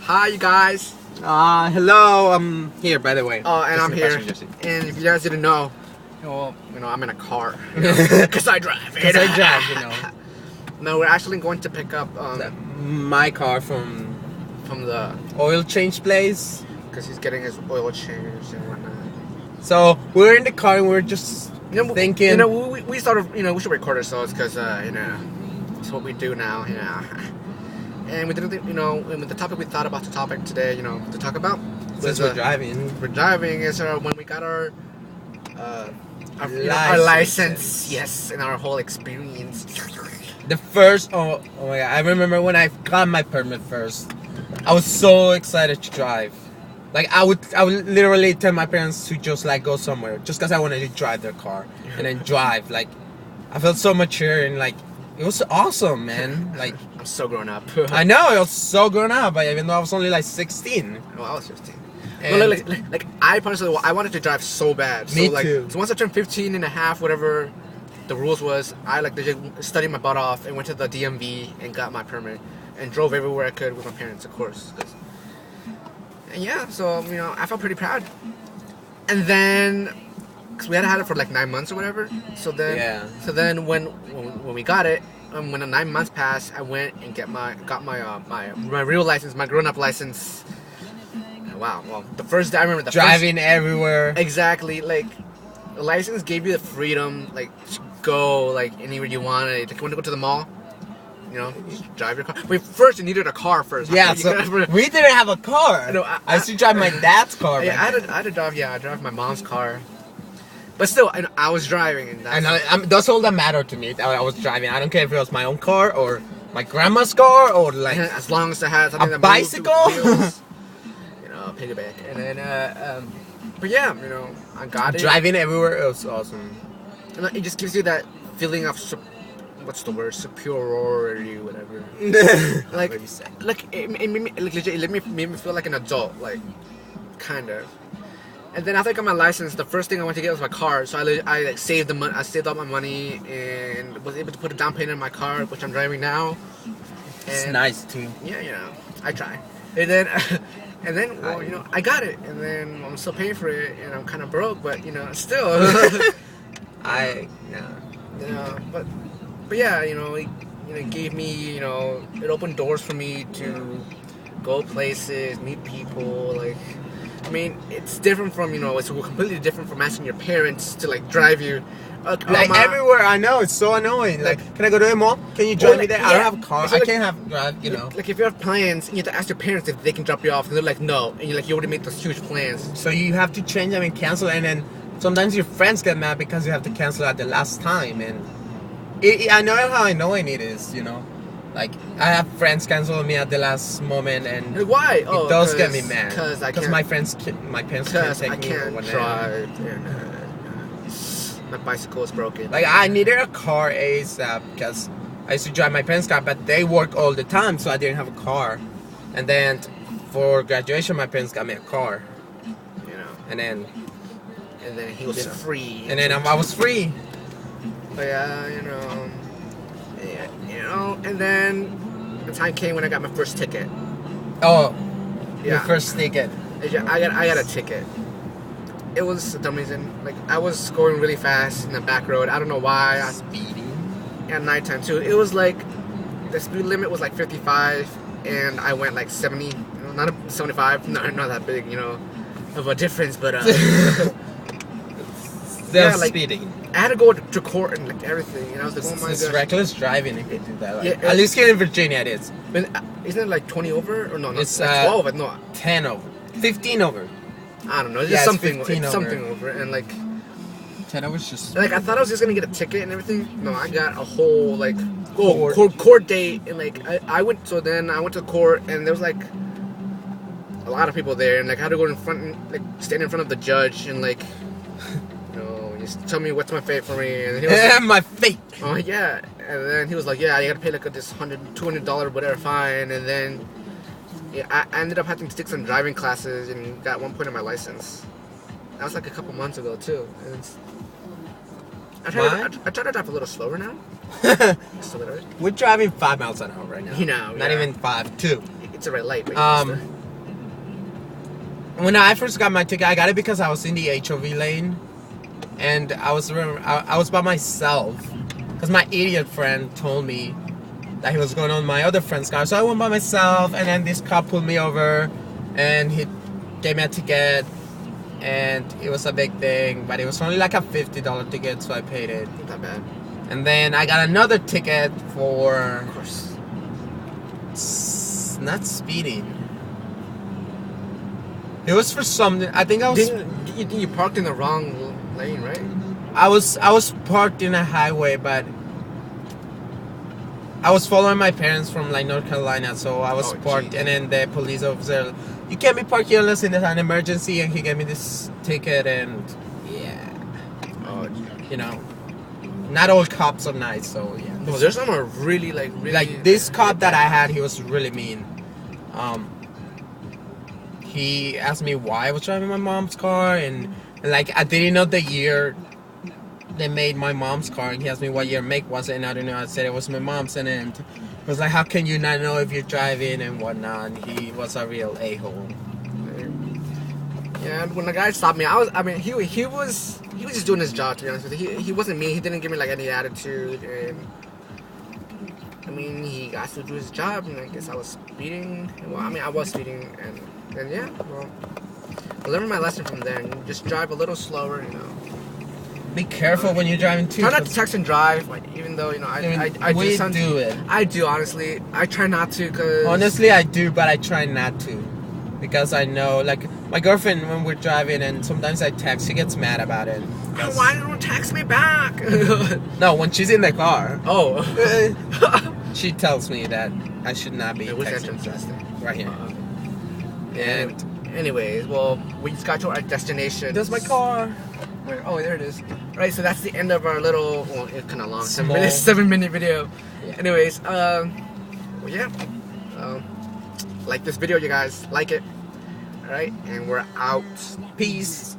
Hi, you guys. Hello. I'm here, by the way. Oh, and Just I'm in here. passenger seat. And if you guys didn't know, I'm in a car. Because I drive. Because I drive, No, we're actually going to pick up My car from the oil change place. because he's getting his oil changed and whatnot. So we're in the car and we're just thinking. We sort of, we should record ourselves because, it's what we do now, And we didn't think, and with the topic we thought about the topic today, to talk about. Since we're driving. We're driving is when we got our license, yes, and our whole experience. The first, oh my god, I remember when I got my permit first. I was so excited to drive. Like I would literally tell my parents to just like go somewhere just because I wanted to drive their car and then drive. Like I felt so mature and like it was awesome, man. Like I'm so grown up. I know I was so grown up, even though I was only like 16. Well, I was 15. And No, like I personally, I wanted to drive so bad. Me so, too. So once I turned 15 and a half, whatever the rules was, I studied my butt off and went to the DMV and got my permit and drove everywhere I could with my parents, of course. And yeah, so I felt pretty proud. And then, cause we had it for like 9 months or whatever. So then when we got it, when the 9 months passed, I went and got my real license, my grown up license. Wow. Well, the first day I remember driving everywhere. Exactly. Like the license gave you the freedom, like to go like anywhere you wanted. Like you want to go to the mall, just drive your car. Wait, first you needed a car first. Yeah. So we didn't have a car. No, I used to drive my dad's car. Yeah, I had to drive. Yeah, I drive my mom's car. But still, I was driving, and that's all that mattered to me. I was driving. I don't care if it was my own car or my grandma's car or like as long as I had something a that bicycle. Wheels, piggyback, and then but yeah, I got it. Driving everywhere, it was awesome. And it just gives you that feeling of what's the word, superiority, whatever. Like it made me legit. It made me feel like an adult, like kind of. And then after I got my license, the first thing I wanted to get was my car. So I like saved the money. I saved all my money and was able to put a down payment in my car, which I'm driving now. It's nice too. Yeah, I try. And then. And then, I got it, and then I'm still paying for it, and I'm kind of broke, but still. But yeah, it gave me, it opened doors for me to go places, meet people. Like, I mean, it's different from, it's completely different from asking your parents to like drive you. Everywhere, I know, it's so annoying. Like, can I go to the mall? Can you join me there? Yeah. I don't have a car. So I can't have drive. Like if you have plans, you have to ask your parents if they can drop you off, and they're like, no, and you already made those huge plans. So you have to change them and cancel, and then sometimes your friends get mad because you have to cancel at the last time, and I know how annoying it is. Like I have friends cancel me at the last moment, and why? It does get me mad because my parents can't take me. I can't drive. My bicycle is broken. Like I needed a car ASAP because I used to drive my parents' car, but they work all the time, so I didn't have a car. And then for graduation, my parents got me a car. And then he was free. And then I was free. But and then the time came when I got my first ticket. Oh, your first ticket. I got a ticket. It was for some reason. Like I was going really fast in the back road. I don't know why. Speeding. At nighttime too. It was like the speed limit was like 55, and I went like 70. Not 75. Not that big, of a difference. But speeding. I had to go to court and like everything. And I was like, oh my god. It's reckless driving if you do that. Yeah, at least here in Virginia it is. But isn't it like 20 over or no? It's like 12. No. 10 over. 15 over. I don't know. It's just something. It's something over, and like 10 over is just. Like I thought I was just gonna get a ticket and everything. No, I got a whole like court date, and like I went. So then I went to court, and there was like a lot of people there, and like I had to go in front, like stand in front of the judge, and like just tell me what's my fate for me. And he was like, my fate. Oh yeah, and then he was like, yeah, you gotta pay like this $200 whatever fine, and then. Yeah, I ended up having to take some driving classes and got 1 point on my license. That was like a couple months ago too. And I try to drive a little slower now. We're driving 5 miles an hour right now. Not even 5, 2. It's a red light. when I first got my ticket, I got it because I was in the HOV lane, and I was by myself, because my idiot friend told me that he was going on my other friend's car. So I went by myself, and then this cop pulled me over, and he gave me a ticket, and it was a big thing, but it was only like a $50 ticket, so I paid it. Not that bad. And then I got another ticket for Of course. not speeding. It was for something. I think I was. You parked in the wrong lane, right? I was parked in a highway, but I was following my parents from like North Carolina, so I was Oh, parked, geez. and then the police officer, you can't be parked here unless there's an emergency, and he gave me this ticket, and yeah, Oh, you know, not all cops are nice, so yeah. no, there's some are really really Like this cop that I had, he was really mean. He asked me why I was driving my mom's car, and like I didn't know the year they made my mom's car, and he asked me what year make was it, and I don't know. I said it was my mom's, and then he was like, "How can you not know if you're driving and whatnot?" And he was a real a-hole. Yeah, when the guy stopped me, he was just doing his job, to be honest with you. He wasn't mean. He didn't give me like any attitude, and I mean, he got to do his job, and I guess I was speeding. Well, I mean, I was speeding, and yeah, well, I learned my lesson from there. And just drive a little slower, you know. Be careful when you're driving too. Try not to text and drive, like, even though you know I we do. do it. I do, honestly. I try not to, cause Honestly, I do, but I try not to. Because I know, like, my girlfriend, when we're driving and sometimes I text, she gets mad about it. why don't you text me back? No, when she's in the car, Oh, she tells me that I should not be which texting. entrance is that? Right here. And anyways, well, we just got to our destination. There's my car. Where, oh, there it is. Right, so that's the end of our little, well, it's kind of long, Small. 7-minute video. Yeah. Anyways, well, yeah. Like this video, you guys. Like it. Alright, and we're out. Peace.